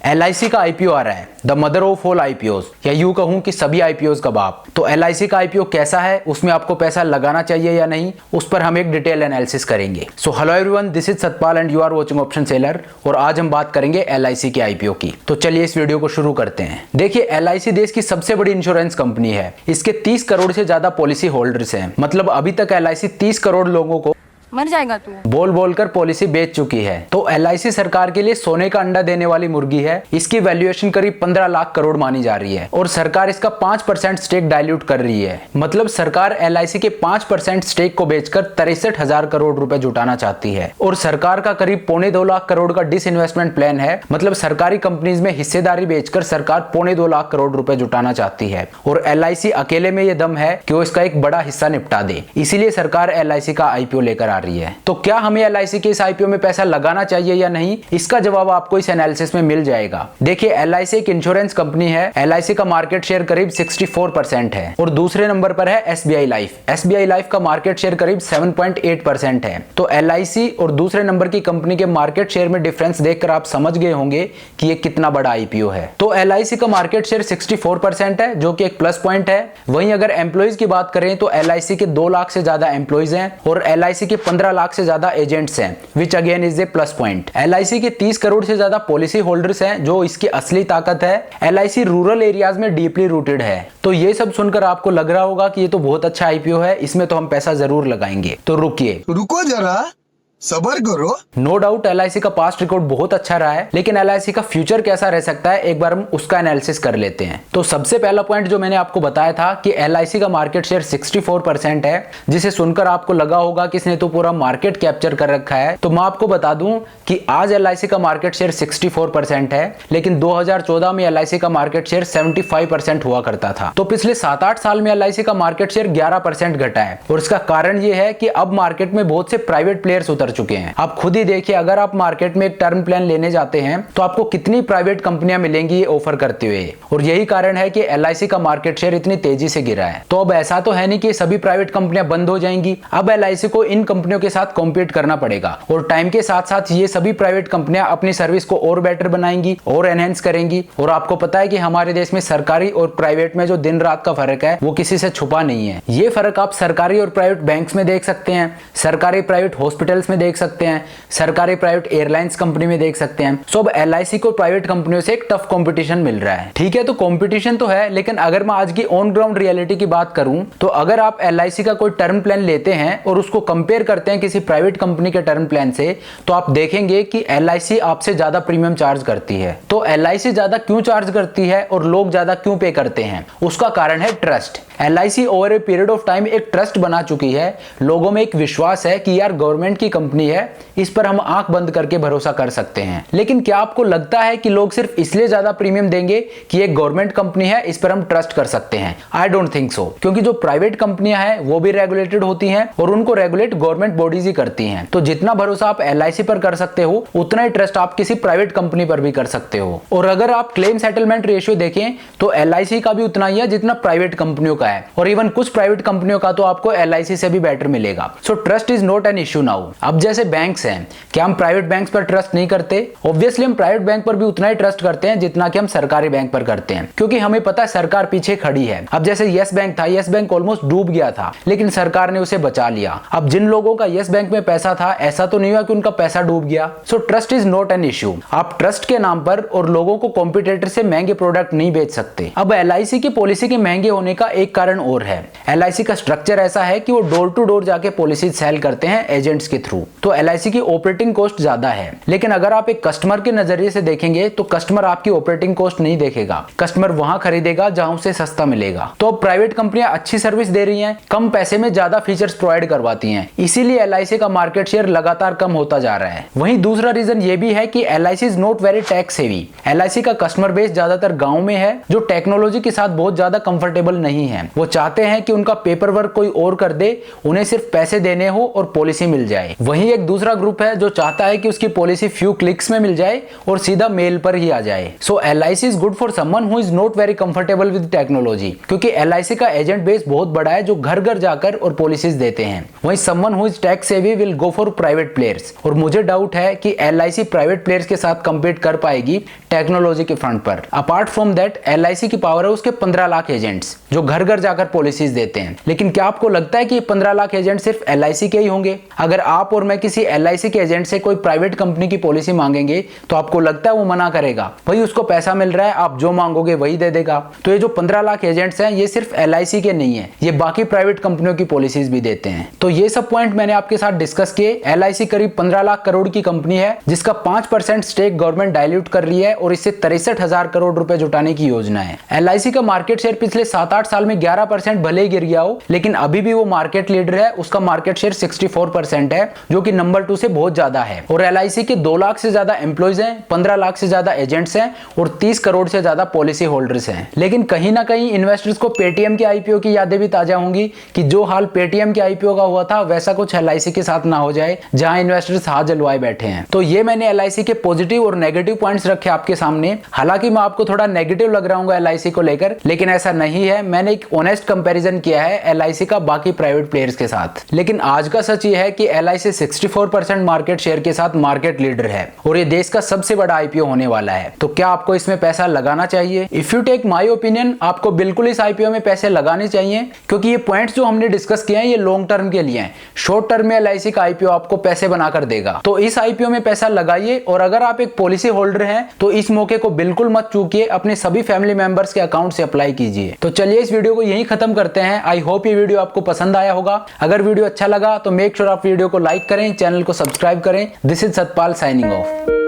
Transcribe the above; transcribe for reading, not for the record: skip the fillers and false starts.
LIC का IPO आ रहा है, the mother of all IPO, या यूं कहूं कि सभी आईपीओ का बाप। तो LIC का आईपीओ कैसा है, उसमें आपको पैसा लगाना चाहिए या नहीं, उस पर हम एक डिटेल एनालिसिस करेंगे। So hello everyone, this is Satpal and you are watching option seller, और आज हम बात करेंगे LIC के आईपीओ की। तो चलिए इस वीडियो को शुरू करते हैं। देखिए, LIC देश की सबसे बड़ी इंश्योरेंस कंपनी है। इसके 30 करोड़ से ज्यादा पॉलिसी होल्डर्स हैं। मतलब अभी तक LIC 30 करोड़ लोगों को मर जाएगा तू बोल बोल कर पॉलिसी बेच चुकी है। तो LIC सरकार के लिए सोने का अंडा देने वाली मुर्गी है। इसकी वैल्यूएशन करीब 15 लाख करोड़ मानी जा रही है, और सरकार इसका 5% स्टेक डाइल्यूट कर रही है। मतलब सरकार LIC के 5% स्टेक को बेचकर 63,000 करोड़ रुपए जुटाना चाहती है। और सरकार का करीब 2.25 लाख करोड़ का डिसइन्वेस्टमेंट प्लान है। मतलब सरकारी कंपनीज में हिस्सेदारी बेचकर सरकार 2.25 लाख करोड़ रुपए जुटाना चाहती है। और LIC अकेले में ये दम है कि वो इसका एक बड़ा हिस्सा निपटा दे, इसीलिए सरकार LIC का आईपीओ लेकर आ रही है। तो क्या हमें LIC के इस आईपीओ में पैसा लगाना चाहिए या नहीं, इसका जवाब आपको इस एनालिसिस में मिल जाएगा। देखिए, LIC एक इंश्योरेंस कंपनी है। LIC का मार्केट शेयर करीब 64% है, और दूसरे नंबर पर है SBI लाइफ। SBI लाइफ का मार्केट शेयर करीब 7.8% है। तो LIC और दूसरे नंबर की कंपनी के मार्केट शेयर में डिफरेंस देखकर आप समझ गए होंगे कि ये कितना बड़ा आईपीओ है। तो LIC का मार्केट शेयर 64% है, जो कि एक प्लस पॉइंट है। वहीं अगर एम्प्लॉइज की बात करें तो LIC के 2 लाख से ज्यादा एम्प्लॉइज हैं, और LIC के 15 लाख से ज्यादा एजेंट्स हैं, which again is a plus point. LIC के 30 करोड़ से ज्यादा पॉलिसी होल्डर्स हैं, जो इसकी असली ताकत है। LIC रूरल एरियाज में डीपली रूटेड है। तो ये सब सुनकर आपको लग रहा होगा कि ये तो बहुत अच्छा आईपीओ है, इसमें तो हम पैसा जरूर लगाएंगे। तो रुको जरा, सबर करो। नो डाउट LIC का पास्ट रिकॉर्ड बहुत अच्छा रहा है, लेकिन LIC का फ्यूचर कैसा रह सकता है, एक बार हम उसका एनालिसिस कर लेते हैं। तो सबसे पहला पॉइंट जो मैंने आपको बताया था कि LIC का मार्केट शेयर 64% है, जिसे सुनकर आपको लगा होगा कि इसने तो पूरा मार्केट कैप्चर कर रखा है। तो मैं आपको बता दूं कि आज LIC का मार्केट शेयर 64% है, लेकिन 2014 में LIC का मार्केट शेयर 75% हुआ करता था। तो पिछले 7-8 साल में LIC का मार्केट शेयर 11% घटा है, और इसका कारण यह है कि अब मार्केट में बहुत से प्राइवेट प्लेयर्स उतर चुके हैं। आप खुद ही देखिए, अगर आप मार्केट में एक टर्म प्लान लेने जाते हैं तो आपको कितनी प्राइवेट कंपनियां मिलेंगी ये ऑफर करते हुए, और यही कारण है कि LIC का मार्केट शेयर इतनी तेजी से गिरा है। तो अब ऐसा तो है नहीं कि सभी प्राइवेट कंपनियां बंद हो जाएंगी। अब LIC को इन कंपनियों के साथ कॉम्पीट करना पड़ेगा, और टाइम के साथ साथ ये सभी प्राइवेट कंपनियां अपनी सर्विस को और बेटर बनाएंगी और एनहेंस करेंगी। और आपको पता है कि हमारे देश में सरकारी और प्राइवेट में जो दिन रात का फर्क है वो किसी से छुपा नहीं है। ये फर्क आप सरकारी और प्राइवेट बैंक्स में देख सकते हैं, सरकारी प्राइवेट हॉस्पिटल्स में देख सकते हैं, सरकारी प्राइवेट एयरलाइंस कंपनी में देख सकते हैं। सो अब LIC को प्राइवेट कंपनियों से एक टफ कंपटीशन मिल रहा है। ठीक है, तो कंपटीशन तो है, लेकिन अगर मैं आज की ऑन ग्राउंड रियलिटी की बात करूं तो अगर आप LIC का कोई टर्म प्लान लेते हैं और उसको कंपेयर करते हैं किसी प्राइवेट कंपनी के टर्म प्लान से, तो आप देखेंगे कि LIC आपसे ज्यादा प्रीमियम चार्ज करती है। तो LIC ज्यादा क्यों चार्ज करती है और लोग ज्यादा क्यों पे करते हैं, उसका कारण है trust. LIC over a period of time एक ट्रस्ट बना चुकी है। लोगों में एक विश्वास है कि यार गवर्नमेंट की कंपनी है, इस पर हम आंख बंद करके भरोसा कर सकते हैं। लेकिन क्या आपको लगता है कि लोग सिर्फ इसलिए ज्यादा प्रीमियम देंगे कि एक गवर्नमेंट कंपनी है, इस पर हम ट्रस्ट कर सकते हैं? आई डोंट थिंक सो, क्योंकि जो प्राइवेट कंपनियां हैं वो भी रेगुलेटेड होती हैं, और उनको रेगुलेट गवर्नमेंट बॉडीज ही करती हैं। तो जितना भरोसा आप LIC पर कर सकते हो, उतना ही ट्रस्ट आप किसी प्राइवेट कंपनी पर भी कर सकते हो। और अगर आप क्लेम सेटलमेंट रेशियो देखें तो LIC का भी उतना ही है जितना प्राइवेट कंपनियों का है, और इवन कुछ प्राइवेट कंपनियों का तो आपको LIC से भी बेटर मिलेगा। So trust is not an issue now. अब जैसे बैंक्स हैं, क्या हम प्राइवेट बैंक्स पर ट्रस्ट नहीं करते? ऑब्वियसली हम प्राइवेट बैंक पर भी उतना ही ट्रस्ट करते हैं जितना कि हम सरकारी बैंक पर करते हैं, क्योंकि हमें पता है सरकार पीछे खड़ी है। अब जैसे यस बैंक था, यस बैंक ऑलमोस्ट डूब गया था, लेकिन सरकार ने उसे बचा लिया। अब जिन लोगों का यस बैंक में पैसा था, ऐसा तो नहीं हुआ कि उनका पैसा डूब गया। So trust is not an issue. आप ट्रस्ट के नाम पर और लोगों को कॉम्पिटिटर से महंगे प्रोडक्ट नहीं बेच सकते। अब LIC की पॉलिसी के महंगे होने का एक कारण और है। LIC का स्ट्रक्चर ऐसा है कि वो डोर टू डोर जाके पॉलिसी सेल करते हैं एजेंट्स के थ्रू। तो LIC की ऑपरेटिंग कॉस्ट ज्यादा है, लेकिन अगर आप एक कस्टमर के नजरिए से देखेंगे तो कस्टमर आपकी ऑपरेटिंग कॉस्ट नहीं देखेगा। कस्टमर वहां खरीदेगा जहां उसे सस्ता मिलेगा। तो अब प्राइवेट कंपनियां अच्छी सर्विस दे रही हैं, कम पैसे में ज्यादा फीचर्स प्रोवाइड करवाती हैं, इसीलिए LIC का मार्केट शेयर लगातार कम होता जा रहा है। वहीं दूसरा रीजन ये भी है कि LIC is not very tax heavy. LIC का कस्टमर बेस ज्यादातर गाँव में है, जो टेक्नोलॉजी के साथ बहुत ज्यादा कंफर्टेबल नहीं है। हैं। वो चाहते हैं कि उनका पेपर वर्क कोई और कर दे, उन्हें सिर्फ पैसे देने हो और पॉलिसी मिल जाए। वहीं एक दूसरा ग्रुप है जो चाहता है कि उसकी पॉलिसी फ्यू क्लिक्स में मिल जाए और सीधा मेल पर ही आ जाए। सो LIC is good for someone who is not very comfortable with technology, क्योंकि LIC का एजेंट बेस बहुत बड़ा है जो घर घर जाकर और पॉलिसीज देते हैं। वहीं someone who is tech savvy will go for private players, और मुझे डाउट है कि LIC प्राइवेट प्लेयर्स के साथ कंपीट कर पाएगी टेक्नोलॉजी के फ्रंट पर। अपार्ट फ्रॉम दैट LIC की पावर है उसके 15 लाख एजेंट्स जो घर घर जाकर पॉलिसीज देते हैं। लेकिन क्या आपको लगता है कि 15 लाख एजेंट सिर्फ LIC के ही होंगे? अगर आप और मैं किसी LIC के एजेंट से कोई प्राइवेट कंपनी की पॉलिसी मांगेंगे तो आपको लगता है वो मना करेगा? भाई उसको पैसा मिल रहा है, आप जो मांगोगे वही दे देगा। तो ये जो 15 लाख एजेंट्स हैं ये सिर्फ LIC के नहीं है, ये बाकी प्राइवेट कंपनियों की पॉलिसीज भी देते हैं। तो ये सब पॉइंट मैंने आपके साथ डिस्कस किए। LIC करीब 15 लाख करोड़ की कंपनी है जिसका 5% स्टेक गवर्नमेंट डाइल्यूट कर रही है और इससे 63,000 करोड़ रुपए जुटाने की योजना है। LIC का मार्केट शेयर पिछले 7-8 साल में 11% भले ही गिर गया हो, लेकिन अभी भी वो मार्केट लीडर है। उसका मार्केट शेयर 64% है जो कि नंबर 2 से बहुत ज्यादा है। और LIC के 2 लाख से ज्यादा एम्प्लॉइज हैं, 15 लाख से ज्यादा एजेंट्स हैं और 30 करोड़ से ज्यादा पॉलिसी होल्डर्स हैं। लेकिन कहीं ना कहीं इन्वेस्टर्स को पेटीएम के IPO की यादें भी ताजा होंगी कि जो हाल पेटीएम के IPO का हुआ था वैसा कुछ LIC के साथ ना हो जाए जहां इन्वेस्टर्स हाथ जलवाए बैठे हैं। तो ये मैंने LIC के पॉजिटिव और नेगेटिव पॉइंट्स रखे आपके सामने। हालांकि मैं आपको थोड़ा नेगेटिव लग रहा हूँ LIC को लेकर, लेकिन ऐसा नहीं है। मैंने एक ऑनेस्ट कंपैरिजन किया है LIC का बाकी प्राइवेट प्लेयर्स के साथ। लेकिन आज का सच ये है कि LIC 64% मार्केट शेयर के साथ मार्केट लीडर है और ये देश का सबसे बड़ा IPO होने वाला है। तो क्या आपको इसमें पैसा लगाना चाहिए? If you take my opinion, आपको बिल्कुल इस IPO में पैसे लगाने चाहिए, क्योंकि ये पॉइंट्स जो हमने डिस्कस किए हैं ये लॉन्ग टर्म के लिए हैं। शॉर्ट टर्म में LIC का IPO आपको पैसे बनाकर देगा। तो इस IPO में पैसा लगाइए, और अगर आप एक पॉलिसी होल्डर हैं तो इस मौके को बिल्कुल मत चूकिए, अपने सभी फैमिली मेंबर्स के अकाउंट से अप्लाई कीजिए। तो चलिए इस वीडियो को यहीं खत्म करते हैं। आई होप ये वीडियो आपको पसंद आया होगा। अगर वीडियो अच्छा लगा तो मेक श्योर आप वीडियो को लाइक करें, चैनल को सब्सक्राइब करें। This is Satpal signing off.